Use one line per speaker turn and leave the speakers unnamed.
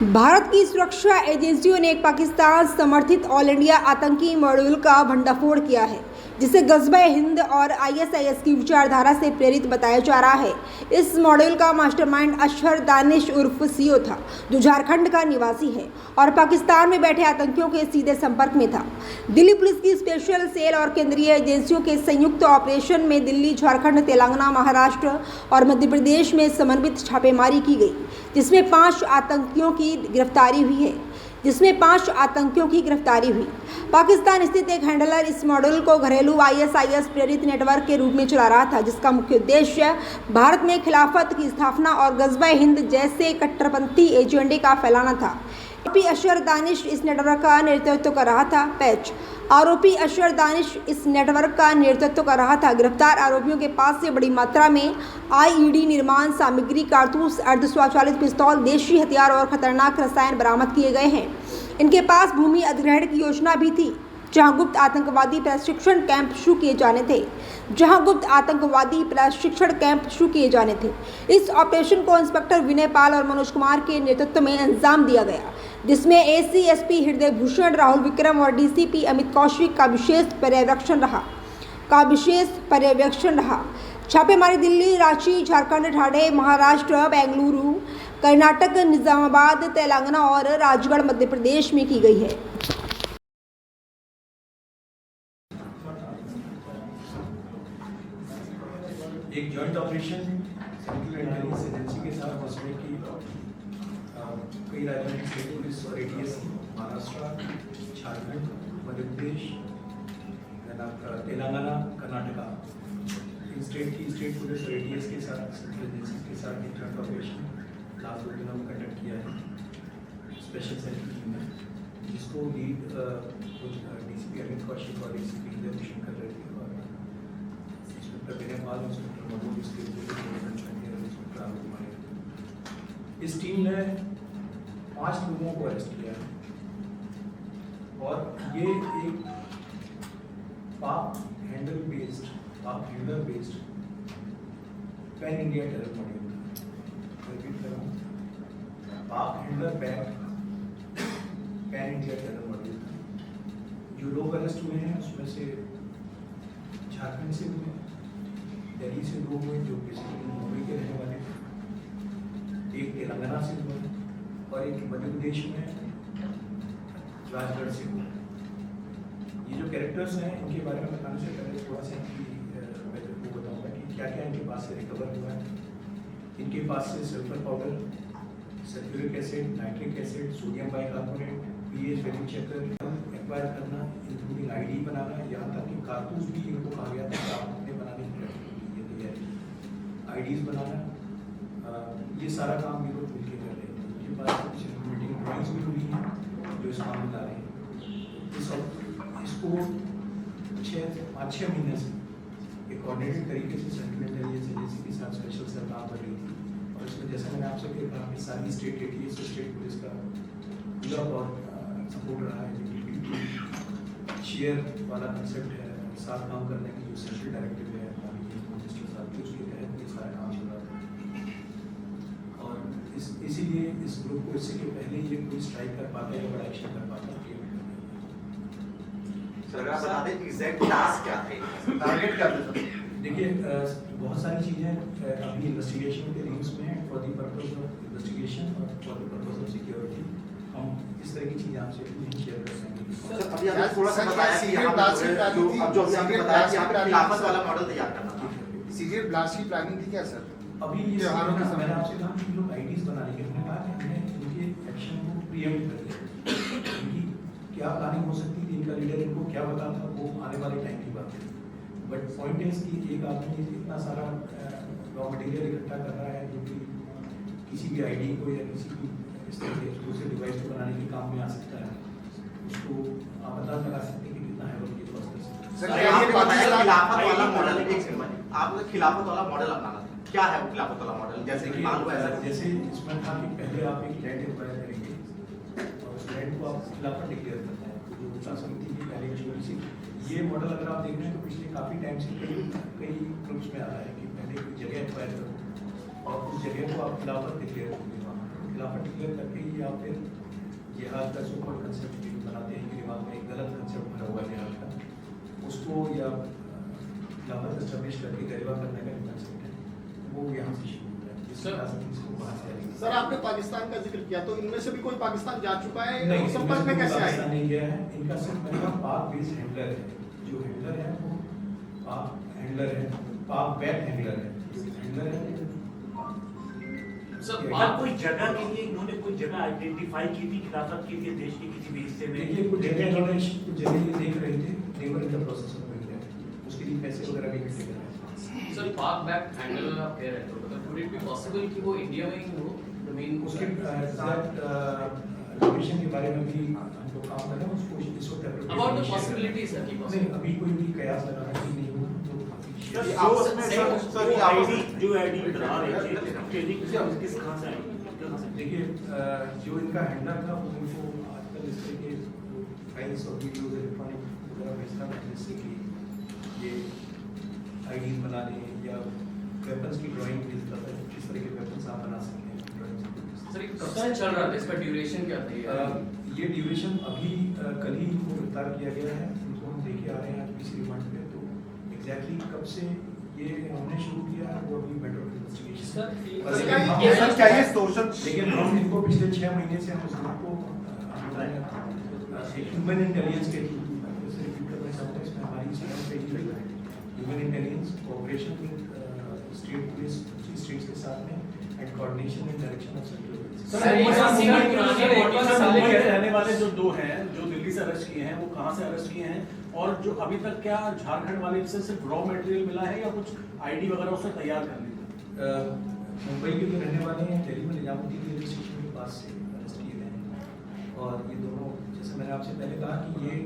भारत की सुरक्षा एजेंसियों ने एक पाकिस्तान समर्थित ऑल इंडिया आतंकी मॉड्यूल का भंडाफोड़ किया है, जिसे गज़ब-ए-हिंद और आईएसआईएस की विचारधारा से प्रेरित बताया जा रहा है। इस मॉड्यूल का मास्टरमाइंड अशहर दानिश उर्फ सीओ था, जो झारखंड का निवासी है और पाकिस्तान में बैठे आतंकियों के सीधे संपर्क में था। दिल्ली पुलिस की स्पेशल सेल और केंद्रीय एजेंसियों के संयुक्त ऑपरेशन में दिल्ली, झारखंड, तेलंगाना, महाराष्ट्र और मध्य प्रदेश में समन्वित छापेमारी की गई, जिसमें 5 आतंकियों की गिरफ्तारी हुई। पाकिस्तान स्थित एक हैंडलर इस मॉड्यूल को घरेलू आईएसआईएस प्रेरित नेटवर्क के रूप में चला रहा था, जिसका मुख्य उद्देश्य भारत में खिलाफत की स्थापना और गज़ब-ए-हिंद जैसे कट्टरपंथी एजेंडे का फैलाना था। आरोपी अशहर दानिश इस नेटवर्क का नेतृत्व कर रहा था। आरोपी अशहर दानिश इस नेटवर्क का नेतृत्व कर रहा था। गिरफ्तार आरोपियों के पास से बड़ी मात्रा में आईईडी निर्माण सामग्री, कारतूस, अर्धस्वचालित पिस्तौल, देशी हथियार और खतरनाक रसायन बरामद किए गए हैं। इनके पास भूमि अधिग्रहण की योजना भी थी, जहां गुप्त आतंकवादी प्रशिक्षण कैंप शुरू किए जाने थे। इस ऑपरेशन को इंस्पेक्टर विनय पाल और मनोज कुमार के नेतृत्व में अंजाम दिया गया, जिसमें एसीएसपी हृदय भूषण, राहुल विक्रम और डीसीपी अमित कौशिक का विशेष पर्यवेक्षण रहा। छापेमारी दिल्ली, रांची, झारखंड, ठाणे, महाराष्ट्र, बेंगलुरु, कर्नाटक, निजामाबाद, तेलंगाना और राजगढ़, मध्य प्रदेश में की गई है।
एक joint operation central intelligence agency के साथ उसमें की कई राज्यों की स्टेट पुलिस और एटीएस, महाराष्ट्र, झारखंड, मध्य प्रदेश, तेलंगाना, कर्नाटका, इन स्टेट पुलिस और एटीएस के साथ सेंट्रल एजेंसी के साथ एक जॉइंट ऑपरेशन लास्ट 2 दिनों में कंडक्ट किया है स्पेशल सेल की टीम ने, जिसको लीड डीसीपी अमित कौशिक और डीसीपी हृदय भूषण कर रहे थे और इस टीम ने 5 लोगों को अरेस्ट किया है और ये एक पाक handler based pan India terror module था। रिपीट कर रहा हूँ, पाक handler pan India terror module था। जो लोग अरेस्ट हुए हैं उसमें से झारखंड से हुए, दिल्ली से 2 हुए जो बेसिकली मुंबई के रहने वाले थे, एक तेलंगाना से हुआ और एक मध्य प्रदेश में राजगढ़ से हुआ। ये जो कैरेक्टर्स हैं इनके बारे में बताने से पहले थोड़ा सा मैं आपको बताऊंगा कि क्या क्या इनके पास से रिकवर हुआ है। इनके पास से sulphur powder, sulphuric acid, nitric acid, sodium bicarbonate, pH value checker acquire करना, इंक्लूडिंग आईडी बनाना, यहाँ तक कि कारतूस भी इनको कहा गया था कि आप अपने बनाने की आईडीज बनाना, ये सारा काम ये लोग मिलकर कर रहे हैं। इनके पास कुछ मीटिंग ड्राइंग्स भी हुई हैं जो इस काम में ला रहे हैं। इसको 5-6 महीने से एक कोऑर्डिनेटेड तरीके से सेंट्रल इंटेलिजेंस एजेंसी के साथ स्पेशल सेल काम कर रही थी और इसमें जैसा मैंने आपसे कहा कि सारी स्टेट एटीएस और स्टेट पुलिस का पूरा और सपोर्ट रहा है। शेयर वाला कंसेप्ट है, साथ काम करने की जो सेंट्रल डायरेक्टिव है उसके तहत ये सारा काम चल रहा था और इसीलिए इस ग्रुप को इससे पहले ये कोई स्ट्राइक कर पाता है या बड़ा एक्शन कर पाता है।
सर आप बता दें एग्जैक्ट टास्क क्या थे, टारगेट क्या थे?
देखिए बहुत सारी चीज़ें अभी इन्वेस्टिगेशन के रीम्स में है for the purpose of investigation और for the purpose of security. हम इस तरह की चीज़ें आपसे नहीं शेयर कर सकेंगे।
सर अभी आपने थोड़ा सा बताया कि यहाँ पर जो अभी आपने बताया कि यहाँ पे खिलाफत वाला मॉडल तैयार करना था,
सीरियल ब्लास्ट की प्लानिंग थी क्या सर?
अभी ये मैंने आपसे कहा कि लोग आईडीज बनाने के हमने कहा कि हमने इनके एक्शन को प्रीएम्प्ट कर दिया। इनकी क्या प्लानिंग हो सकती थी, इनका लीडर इनको क्या बताता था, वो आने वाले टाइम की बात है। बट पॉइंट इज कि एक आदमी इतना सारा रॉ मटेरियल इकट्ठा कर रहा है जो कि किसी भी आईडी को या किसी भी इस तरह के एक्सक्लूसिव डिवाइस को बनाने के काम में आ सकता है। उसको आप अंदाज लगा सकते हैं कि कितना है वो ये प्रोसेस।
सर आपने बताया खिलाफत वाला मॉडल, एक सेकंड, आपको खिलाफत वाला मॉडल अपनाना था, क्या है वो खिलाफत वाला मॉडल? जैसे कि मान लो ऐसा
जैसे इसमें था कि पहले आप एक लैंड एक्वायर करेंगे और उस लैंड को आप खिलाफत डिक्लेयर करते हैं, जो उनका समिति की पहले छोटी सी ये मॉडल अगर आप देख रहे हैं तो पिछले काफ़ी टाइम से कई ग्रुप्स में आ रहा है कि पहले कोई जगह एक्वायर करो और उस जगह को आप खिलाफत डिक्लेयर करोगे। वहाँ खिलाफत डिक्लेयर करके या फिर जिहाद का सुपर कंसेप्ट बनाते हैं कि दिमाग में एक गलत कंसेप्ट भरा हुआ है जिहाद का, उसको या खिलाफत एस्टेब्लिश करके गरीबा करने का कंसेप्ट है, वो यहाँ से शुरू होता है। इसके इसको बाहर से आएगी।
सर आपने पाकिस्तान का जिक्र किया, तो इनमें से भी कोई पाकिस्तान जा चुका है?
नहीं,
संपर्क में कैसे आए?
पाकिस्तान नहीं गया है, इनका सिर्फ मेरा पाक बेस्ड हैंडलर है, जो हैंडलर है वो पाक हैंडलर है, पाक बैक हैंडलर है, हैंडलर है।
सर बात कोई जगह के लिए इन्होंने कोई जगह आइडेंटिफाई की थी खिलाफत के लिए देश के किसी भी हिस्से में?
देखिए कुछ जगह इन्होंने कुछ जगह ये देख रहे थे, labour in the process of doing that, उसके लिए पैसे वगैरह भी इकट्ठे कर रहे हैं।
सर पाक बैक हैंडलर आप कह रहे थे, मतलब वुड इट बी पॉसिबल कि वो इंडिया में ही हो? आई मीन
उसके साथ लोकेशन के बारे में भी हमको काम करना है, उसको इस वक्त
अबाउट द पॉसिबिलिटीज सर की
नहीं, अभी कोई भी कयास लगा रहा है कि नहीं हो तो
ये आपस में सर, ये आपस में
जो आईडी बना रहे थे ट्रेनिंग किस कहां से आई?
देखिए जो इनका हैंडलर था वो उनको आजकल इस तरह के फाइल्स और वीडियोज इलेक्ट्रॉनिक वगैरह भेजता था, जिससे कि ये आईडी बनाने या वेपन्स की ड्राइंग भेजता था, किस तरह के वेपन्स आप बना सकते हैं ड्राइंग।
सर ये कब से चल रहा था, इसका ड्यूरेशन क्या था?
ये ड्यूरेशन अभी कल ही इनको गिरफ्तार किया गया है, उनको हम देखे आ रहे हैं आज पीसी रिमांड पे, तो एग्जैक्टली कब से ये हमने शुरू किया है वो अभी मैटर ऑफ इन्वेस्टिगेशन।
सर क्या ये सोशल,
लेकिन हम इनको पिछले 6 महीने से हम इस ग्रुप को ह्यूमन इंटेलिजेंस के थ्रू जैसे रिपीट करना चाहते हैं, इसमें हमारी चैनल पे ही लगा है human intelligence cooperation with state police states के साथ में and coordination in direction of central
Mumbai के रहने वाले जो दो हैं जो दिल्ली से अरेस्ट किए हैं, वो कहां से अरेस्ट किए हैं, और जो अभी तक क्या झारखंड वाले से सिर्फ रॉ मटेरियल मिला है या कुछ आईडी वगैरह उससे तैयार कर ली?
मुंबई के जो रहने वाले हैं दिल्ली में निजामुद्दीन रेलवे स्टेशन के पास से अरेस्ट किए गए हैं, और ये दोनों जैसे मैंने आपसे पहले कहा कि ये